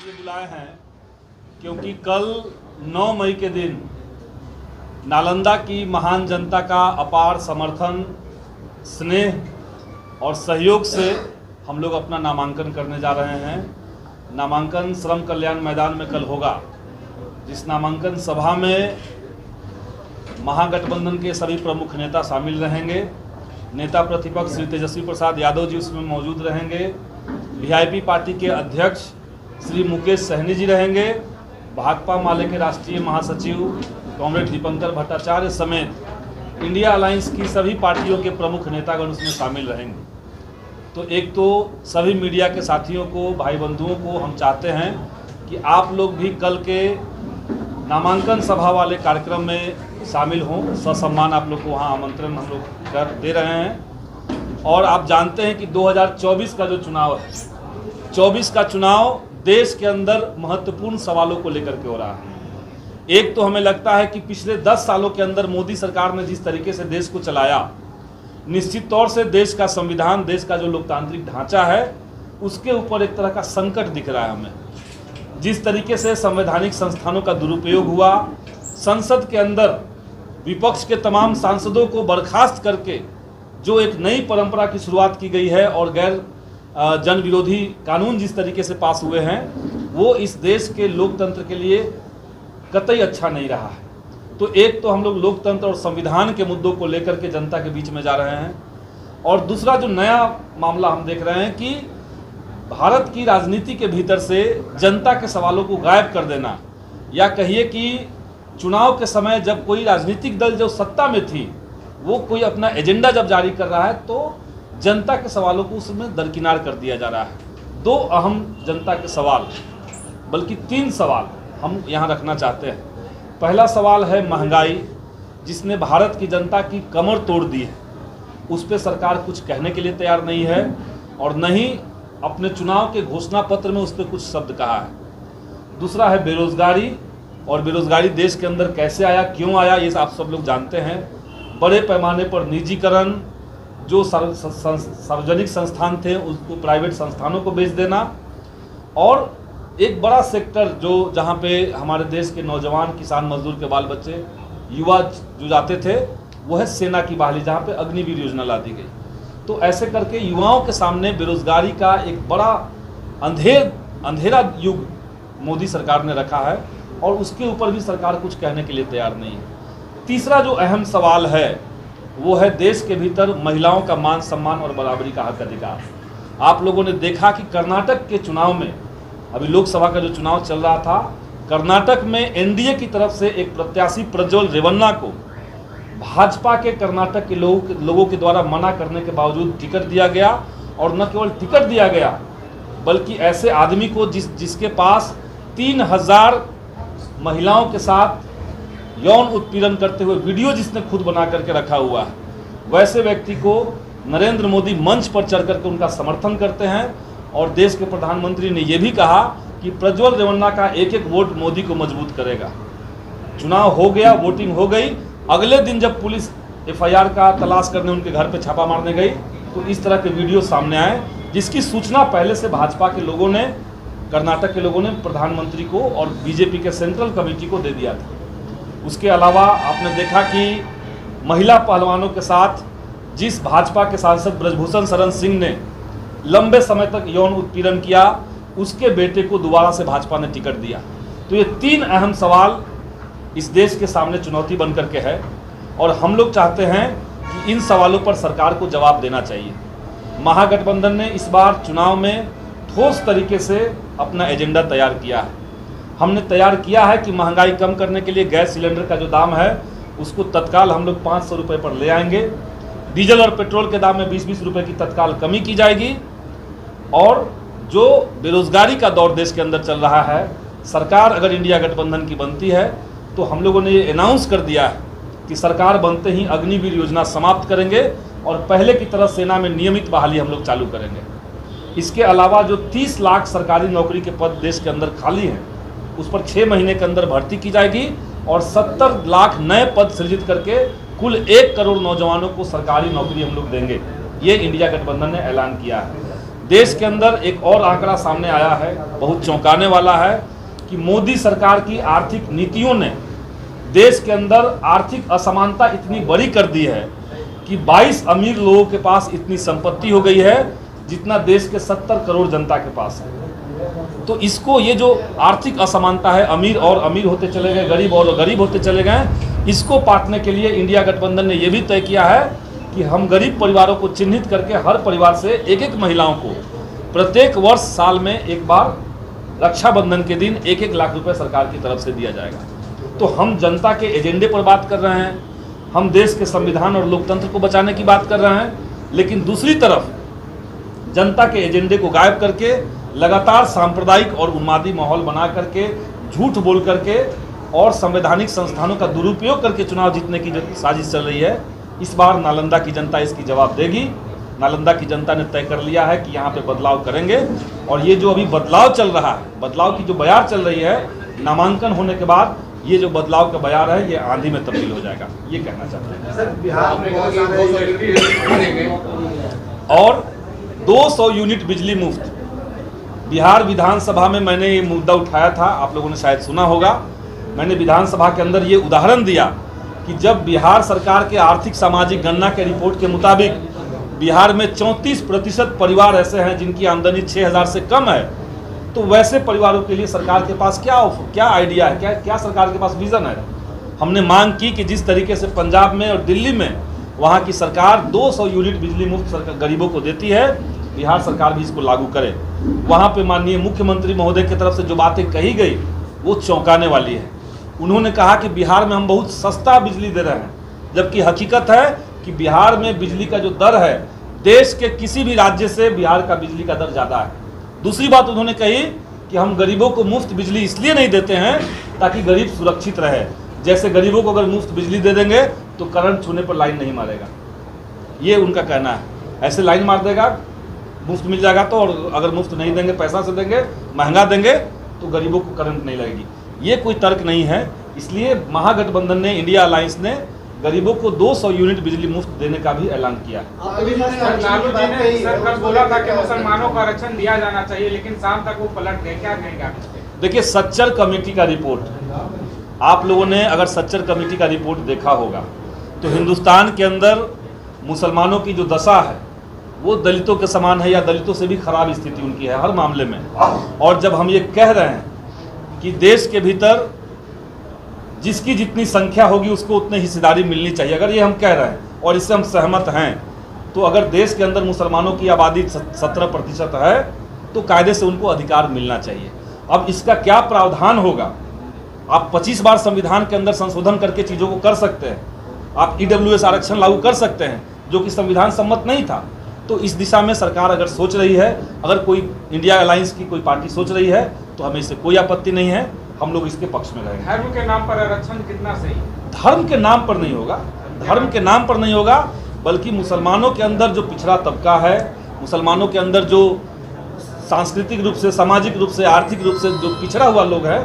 इसलिए बुलाए हैं क्योंकि कल 9 मई के दिन नालंदा की महान जनता का अपार समर्थन, स्नेह और सहयोग से हम लोग अपना नामांकन करने जा रहे हैं। नामांकन श्रम कल्याण मैदान में कल होगा, जिस नामांकन सभा में महागठबंधन के सभी प्रमुख नेता शामिल रहेंगे। नेता प्रतिपक्ष श्री तेजस्वी प्रसाद यादव जी उसमें मौजूद रहेंगे। वीआईपी पार्टी के अध्यक्ष श्री मुकेश सहनी जी रहेंगे। भाकपा माले के राष्ट्रीय महासचिव कॉमरेड दीपंकर भट्टाचार्य समेत इंडिया अलायंस की सभी पार्टियों के प्रमुख नेतागण उसमें शामिल रहेंगे। तो एक तो सभी मीडिया के साथियों को, भाई बंधुओं को हम चाहते हैं कि आप लोग भी कल के नामांकन सभा वाले कार्यक्रम में शामिल हों। ससम्मान आप लोग को वहाँ आमंत्रण हम लोग कर दे रहे हैं। और आप जानते हैं कि 2024 का जो चुनाव है, 24 का चुनाव देश के अंदर महत्वपूर्ण सवालों को लेकर के हो रहा है। एक तो हमें लगता है कि पिछले 10 सालों के अंदर मोदी सरकार ने जिस तरीके से देश को चलाया, निश्चित तौर से देश का संविधान, देश का जो लोकतांत्रिक ढांचा है, उसके ऊपर एक तरह का संकट दिख रहा है हमें। जिस तरीके से संवैधानिक संस्थानों का दुरुपयोग हुआ, संसद के अंदर विपक्ष के तमाम सांसदों को बर्खास्त करके जो एक नई परंपरा की शुरुआत की गई है और गैर जन विरोधी कानून जिस तरीके से पास हुए हैं, वो इस देश के लोकतंत्र के लिए कतई अच्छा नहीं रहा है। तो एक तो हम लोग लोकतंत्र और संविधान के मुद्दों को लेकर के जनता के बीच में जा रहे हैं, और दूसरा जो नया मामला हम देख रहे हैं कि भारत की राजनीति के भीतर से जनता के सवालों को गायब कर देना, या कहिए कि चुनाव के समय जब कोई राजनीतिक दल जो सत्ता में थी वो कोई अपना एजेंडा जब जारी कर रहा है तो जनता के सवालों को उसमें दरकिनार कर दिया जा रहा है। 2 अहम जनता के सवाल, बल्कि 3 सवाल हम यहाँ रखना चाहते हैं। पहला सवाल है महंगाई, जिसने भारत की जनता की कमर तोड़ दी है। उस पर सरकार कुछ कहने के लिए तैयार नहीं है, और न ही अपने चुनाव के घोषणा पत्र में उस पर कुछ शब्द कहा है। दूसरा है बेरोजगारी, और बेरोजगारी देश के अंदर कैसे आया, क्यों आया, ये आप सब लोग जानते हैं। बड़े पैमाने पर निजीकरण, जो सार्वजनिक संस्थान थे उसको प्राइवेट संस्थानों को बेच देना, और एक बड़ा सेक्टर जो जहाँ पे हमारे देश के नौजवान, किसान, मजदूर के बाल बच्चे, युवा जो जाते थे, वो है सेना की बहाली, जहाँ पे अग्निवीर योजना ला दी गई। तो ऐसे करके युवाओं के सामने बेरोजगारी का एक बड़ा अंधेरा युग मोदी सरकार ने रखा है, और उसके ऊपर भी सरकार कुछ कहने के लिए तैयार नहीं है। तीसरा जो अहम सवाल है वो है देश के भीतर महिलाओं का मान सम्मान और बराबरी का हक अधिकार। आप लोगों ने देखा कि कर्नाटक के चुनाव में, अभी लोकसभा का जो चुनाव चल रहा था, कर्नाटक में एनडीए की तरफ से एक प्रत्याशी प्रज्वल रेवन्ना को भाजपा के कर्नाटक के लोगों के द्वारा मना करने के बावजूद टिकट दिया गया। और न केवल टिकट दिया गया, बल्कि ऐसे आदमी को जिसके पास 3000 महिलाओं के साथ यौन उत्पीड़न करते हुए वीडियो जिसने खुद बना करके रखा हुआ है, वैसे व्यक्ति को नरेंद्र मोदी मंच पर चढ़ करके उनका समर्थन करते हैं। और देश के प्रधानमंत्री ने यह भी कहा कि प्रज्वल रेवन्ना का एक एक वोट मोदी को मजबूत करेगा। चुनाव हो गया, वोटिंग हो गई। अगले दिन जब पुलिस एफआईआर का तलाश करने उनके घर पर छापा मारने गई, तो इस तरह के वीडियो सामने आए, जिसकी सूचना पहले से भाजपा के लोगों ने, कर्नाटक के लोगों ने प्रधानमंत्री को और बीजेपी के सेंट्रल कमेटी को दे दिया था। उसके अलावा आपने देखा कि महिला पहलवानों के साथ जिस भाजपा के सांसद ब्रजभूषण शरण सिंह ने लंबे समय तक यौन उत्पीड़न किया, उसके बेटे को दोबारा से भाजपा ने टिकट दिया। तो ये 3 अहम सवाल इस देश के सामने चुनौती बन करके है, और हम लोग चाहते हैं कि इन सवालों पर सरकार को जवाब देना चाहिए। महागठबंधन ने इस बार चुनाव में ठोस तरीके से अपना एजेंडा तैयार किया है। हमने तैयार किया है कि महंगाई कम करने के लिए गैस सिलेंडर का जो दाम है उसको तत्काल हम लोग 500 रुपये पर ले आएंगे। डीजल और पेट्रोल के दाम में 20-20 रुपये की तत्काल कमी की जाएगी। और जो बेरोजगारी का दौर देश के अंदर चल रहा है, सरकार अगर इंडिया गठबंधन की बनती है तो हम लोगों ने ये अनाउंस कर दिया है कि सरकार बनते ही अग्निवीर योजना समाप्त करेंगे, और पहले की तरह सेना में नियमित बहाली हम लोग चालू करेंगे। इसके अलावा जो 30 लाख सरकारी नौकरी के पद देश के अंदर खाली हैं, उस पर 6 महीने के अंदर भर्ती की जाएगी, और 70 लाख नए पद सृजित करके कुल 1 करोड़ नौजवानों को सरकारी नौकरी हम लोग देंगे। ये इंडिया गठबंधन ने ऐलान किया है। देश के अंदर एक और आंकड़ा सामने आया है, बहुत चौंकाने वाला है, कि मोदी सरकार की आर्थिक नीतियों ने देश के अंदर आर्थिक असमानता इतनी बड़ी कर दी है कि 22 अमीर लोगों के पास इतनी संपत्ति हो गई है जितना देश के 70 करोड़ जनता के पास है। तो इसको, ये जो आर्थिक असमानता है, अमीर और अमीर होते चले गए, गरीब और गरीब होते चले गए, इसको पाटने के लिए इंडिया गठबंधन ने यह भी तय किया है कि हम गरीब परिवारों को चिन्हित करके हर परिवार से एक एक महिलाओं को प्रत्येक वर्ष साल में एक बार रक्षाबंधन के दिन 1-1 लाख रुपए सरकार की तरफ से दिया जाएगा। तो हम जनता के एजेंडे पर बात कर रहे हैं, हम देश के संविधान और लोकतंत्र को बचाने की बात कर रहे हैं, लेकिन दूसरी तरफ जनता के एजेंडे को गायब करके लगातार सांप्रदायिक और उन्मादी माहौल बना करके, झूठ बोल करके और संवैधानिक संस्थानों का दुरुपयोग करके चुनाव जीतने की जो साजिश चल रही है, इस बार नालंदा की जनता इसकी जवाब देगी। नालंदा की जनता ने तय कर लिया है कि यहाँ पे बदलाव करेंगे, और ये जो अभी बदलाव चल रहा है, बदलाव की जो बयार चल रही है, नामांकन होने के बाद ये जो बदलाव का बयार है ये आंधी में तब्दील हो जाएगा, ये कहना चाहते हैं। सर, बिहार में और 200 यूनिट बिजली मुफ्त। बिहार विधानसभा में मैंने ये मुद्दा उठाया था, आप लोगों ने शायद सुना होगा। मैंने विधानसभा के अंदर ये उदाहरण दिया कि जब बिहार सरकार के आर्थिक सामाजिक गणना के रिपोर्ट के मुताबिक बिहार में 34% परिवार ऐसे हैं जिनकी आमदनी 6,000 से कम है, तो वैसे परिवारों के लिए सरकार के पास क्या आइडिया है, क्या सरकार के पास विजन है। हमने मांग की कि जिस तरीके से पंजाब में और दिल्ली में वहाँ की सरकार 200 यूनिट बिजली मुफ्त गरीबों को देती है, बिहार सरकार भी इसको लागू करे। वहाँ पे माननीय मुख्यमंत्री महोदय की तरफ से जो बातें कही गई वो चौंकाने वाली है। उन्होंने कहा कि बिहार में हम बहुत सस्ता बिजली दे रहे हैं, जबकि हकीकत है कि बिहार में बिजली का जो दर है देश के किसी भी राज्य से बिहार का बिजली का दर ज़्यादा है। दूसरी बात उन्होंने कही कि हम गरीबों को मुफ्त बिजली इसलिए नहीं देते हैं ताकि गरीब सुरक्षित रहे। जैसे गरीबों को अगर मुफ्त बिजली दे देंगे तो करंट छूने पर लाइन नहीं मारेगा, ये उनका कहना है। ऐसे लाइन मार देगा, मुफ्त मिल जाएगा तो, और अगर मुफ्त नहीं देंगे, पैसा से देंगे, महंगा देंगे तो गरीबों को करंट नहीं लगेगी। ये कोई तर्क नहीं है। इसलिए महागठबंधन ने, इंडिया अलायंस ने गरीबों को 200 यूनिट बिजली मुफ्त देने का भी ऐलान किया। लालू जी ने सर कल बोला था कि मुसलमानों को आरक्षण दिया जाना चाहिए, लेकिन शाम तक वो पलट गए, क्या कहेंगे आप? देखिए, सच्चर कमेटी का रिपोर्ट, आप लोगों ने अगर सच्चर कमेटी का रिपोर्ट देखा होगा तो हिंदुस्तान के अंदर मुसलमानों की जो दशा है वो दलितों के समान है, या दलितों से भी खराब स्थिति उनकी है हर मामले में। और जब हम ये कह रहे हैं कि देश के भीतर जिसकी जितनी संख्या होगी उसको उतनी हिस्सेदारी मिलनी चाहिए, अगर ये हम कह रहे हैं और इससे हम सहमत हैं, तो अगर देश के अंदर मुसलमानों की आबादी 17% है तो कायदे से उनको अधिकार मिलना चाहिए। अब इसका क्या प्रावधान होगा? आप 25 बार संविधान के अंदर संशोधन करके चीज़ों को कर सकते हैं। आप EWS आरक्षण लागू कर सकते हैं जो कि संविधान सम्मत नहीं था। तो इस दिशा में सरकार अगर सोच रही है, अगर कोई इंडिया अलायंस की कोई पार्टी सोच रही है, तो हमें इससे कोई आपत्ति नहीं है, हम लोग इसके पक्ष में रहेंगे। धर्म के नाम पर आरक्षण कितना सही? धर्म के नाम पर नहीं होगा, धर्म के नाम पर नहीं होगा, बल्कि मुसलमानों के अंदर जो पिछड़ा तबका है, मुसलमानों के अंदर जो सांस्कृतिक रूप से, सामाजिक रूप से, आर्थिक रूप से जो पिछड़ा हुआ लोग है,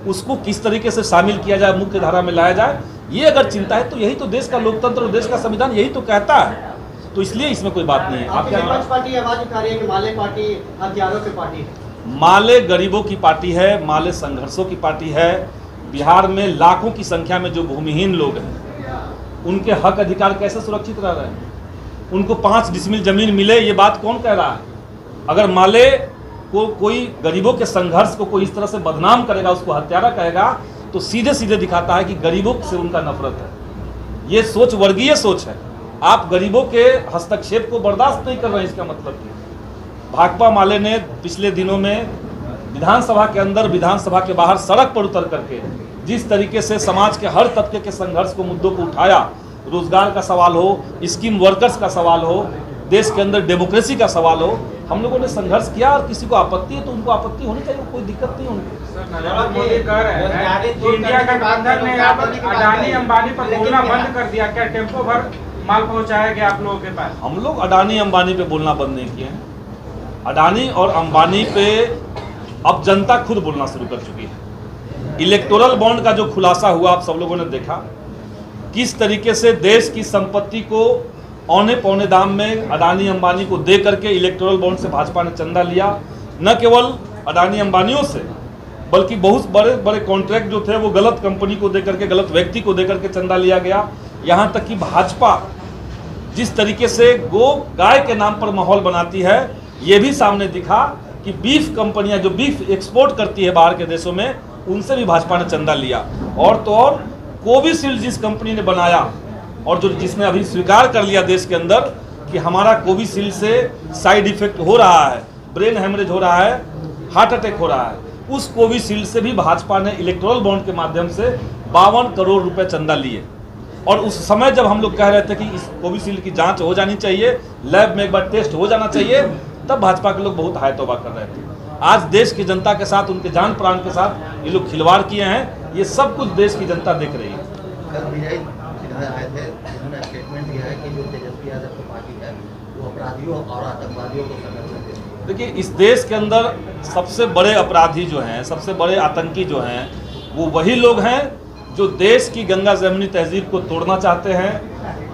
उसको किस तरीके से शामिल किया जाए, मुख्य धारा में लाया जाए, ये अगर चिंता है तो यही तो देश का लोकतंत्र और देश का संविधान यही तो कहता है। तो इसलिए इसमें कोई बात नहीं है। आपकी विपक्ष पार्टी आवाज उठा रही है कि माले पार्टी हथियारों की पार्टी है। माले गरीबों की पार्टी है, माले संघर्षों की पार्टी है। बिहार में लाखों की संख्या में जो भूमिहीन लोग हैं उनके हक अधिकार कैसे सुरक्षित रह रहे हैं? उनको 5 डिसमिल जमीन मिले, ये बात कौन कह रहा है? अगर माले को कोई गरीबों के संघर्ष को कोई इस तरह से बदनाम करेगा, उसको हत्यारा कहेगा, तो सीधे सीधे दिखाता है कि गरीबों से उनका नफरत है। ये सोच वर्गीय सोच है। आप गरीबों के हस्तक्षेप को बर्दाश्त नहीं कर रहे हैं, इसका मतलब क्या? भाकपा माले ने पिछले दिनों में विधानसभा के अंदर, विधानसभा के बाहर सड़क पर उतर करके जिस तरीके से समाज के हर तबके के संघर्ष को, मुद्दों को उठाया, रोजगार का सवाल हो, स्कीम वर्कर्स का सवाल हो, देश के अंदर डेमोक्रेसी का सवाल हो, हम लोगों ने संघर्ष किया। और किसी को आपत्ति है तो उनको आपत्ति होनी चाहिए, कोई दिक्कत नहीं होनी। नरेंद्र मोदी कह रहे हैं कि इंडिया गठबंधन ने अडानी अंबानी पर बोलना बंद कर दिया, क्या टेम्पो भर माल पहुंचाया गया आप लोगों के पास? हम लोग अडानी अंबानी पे बोलना बंद नहीं किए हैं। अडानी और अंबानी पे अब जनता खुद बोलना शुरू कर चुकी है। इलेक्टोरल बॉन्ड का जो खुलासा हुआ आप सब लोगों ने देखा, किस तरीके से देश की संपत्ति को औने पौने दाम में अडानी अंबानी को दे करके इलेक्टोरल बॉन्ड से भाजपा ने चंदा लिया। न केवल अडानी अंबानियों से बल्कि बहुत बड़े बड़े कॉन्ट्रैक्ट जो थे वो गलत कंपनी को दे करके, गलत व्यक्ति को दे करके चंदा लिया गया। यहाँ तक कि भाजपा जिस तरीके से गाय के नाम पर माहौल बनाती है, ये भी सामने दिखा कि बीफ कंपनियां जो बीफ एक्सपोर्ट करती है बाहर के देशों में, उनसे भी भाजपा ने चंदा लिया। और तो और कोविशील्ड जिस कंपनी ने बनाया और जो जिसने अभी स्वीकार कर लिया देश के अंदर कि हमारा कोविशील्ड से साइड इफेक्ट हो रहा है, ब्रेन हेमरेज हो रहा है, हार्ट अटैक हो रहा है, उस कोविशील्ड से भी भाजपा ने इलेक्टोरल बॉन्ड के माध्यम से 52 करोड़ रुपए चंदा लिए। और उस समय जब हम लोग कह रहे थे कि इस कोविशील्ड की जांच हो जानी चाहिए, लैब में एक बार टेस्ट हो जाना चाहिए, तब भाजपा के लोग बहुत हाय तौबा कर रहे थे। आज देश की जनता के साथ, उनके जान प्राण के साथ ये लोग खिलवाड़ किए हैं। ये सब कुछ देश की जनता देख रही है। आए थे, जिन्होंने स्टेटमेंट दिया है कि जो तेजस्वी यादव की पार्टी है वो अपराधियों और आतंकवादियों को संरक्षण देती है। देखिए, इस देश के अंदर सबसे बड़े अपराधी जो हैं, सबसे बड़े आतंकी जो हैं, वो वही लोग हैं जो देश की गंगा जमुनी तहजीब को तोड़ना चाहते हैं।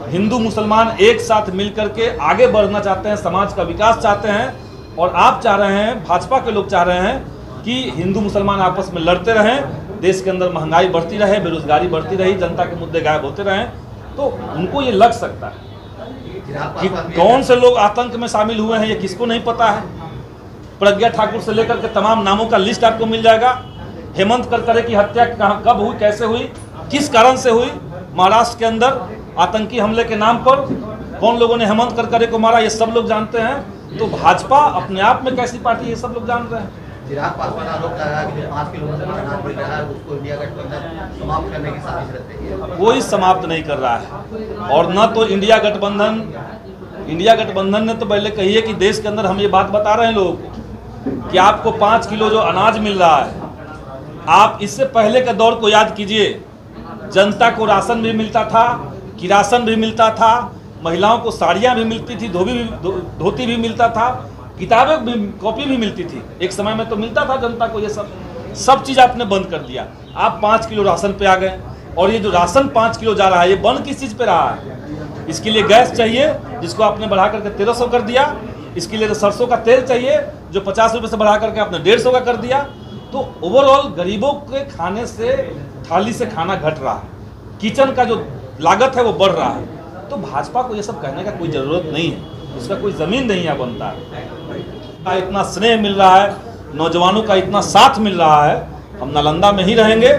हिंदू मुसलमान एक साथ मिलकर के आगे बढ़ना चाहते हैं, समाज का विकास चाहते हैं। और आप चाह रहे हैं, भाजपा के लोग चाह रहे हैं कि हिंदू मुसलमान आपस में लड़ते रहें, देश के अंदर महंगाई बढ़ती रहे, बेरोजगारी बढ़ती रही, जनता के मुद्दे गायब होते रहें। तो उनको ये लग सकता है कि कौन से लोग आतंक में शामिल हुए हैं, ये किसको नहीं पता है। प्रज्ञा ठाकुर से लेकर के तमाम नामों का लिस्ट आपको मिल जाएगा। हेमंत करकरे की हत्या कब हुई, कैसे हुई, किस कारण से हुई, महाराष्ट्र के अंदर आतंकी हमले के नाम पर कौन लोगों ने हेमंत करकरे को मारा, ये सब लोग जानते हैं। तो भाजपा अपने आप में कैसी पार्टी, ये सब लोग जान रहे हैं। चिराग पासवान आरोप लगा कि जो 5 किलोमीटर का अनाज मिल रहा है उसको इंडिया गठबंधन समाप्त करने की साजिश रचती है। कोई समाप्त नहीं कर रहा है। और न तो इंडिया गठबंधन ने तो पहले कही है कि देश के अंदर हम ये बात बता रहे हैं लोगों को कि आपको 5 किलो जो अनाज मिल रहा है, आप इससे पहले के दौर को याद कीजिए, जनता को राशन भी मिलता था, किरासन भी मिलता था, महिलाओं को साड़ियाँ भी मिलती थी, धोती भी मिलता था, किताबें भी, कॉपी भी मिलती थी। एक समय में तो मिलता था जनता को। ये सब चीज़ आपने बंद कर दिया। आप 5 किलो राशन पे आ गए। और ये जो राशन 5 किलो जा रहा है, ये बंद किस चीज़ पे रहा है? इसके लिए गैस चाहिए, जिसको आपने बढ़ा करके 1300 कर दिया। इसके लिए सरसों का तेल चाहिए, जो 50 रुपये से बढ़ा करके आपने 150 का कर दिया। तो ओवरऑल गरीबों के खाने से, थाली से खाना घट रहा है, किचन का जो लागत है वो बढ़ रहा है। तो भाजपा को ये सब कहने का कोई ज़रूरत नहीं है, उसका कोई ज़मीन नहीं है बनता है। इतना स्नेह मिल रहा है, नौजवानों का इतना साथ मिल रहा है। हम नालंदा में ही रहेंगे,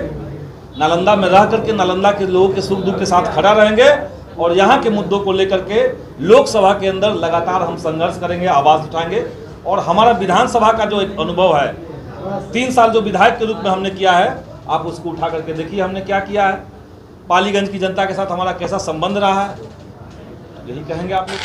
नालंदा में रह करके नालंदा के लोगों के सुख दुख के साथ खड़ा रहेंगे। और यहाँ के मुद्दों को लेकर के लोकसभा के अंदर लगातार हम संघर्ष करेंगे, आवाज़ उठाएंगे। और हमारा विधानसभा का जो एक अनुभव है, 3 साल जो विधायक के रूप में हमने किया है, आप उसको उठा करके देखिए हमने क्या किया है, पालीगंज की जनता के साथ हमारा कैसा संबंध रहा है, यही कहेंगे आप लोग।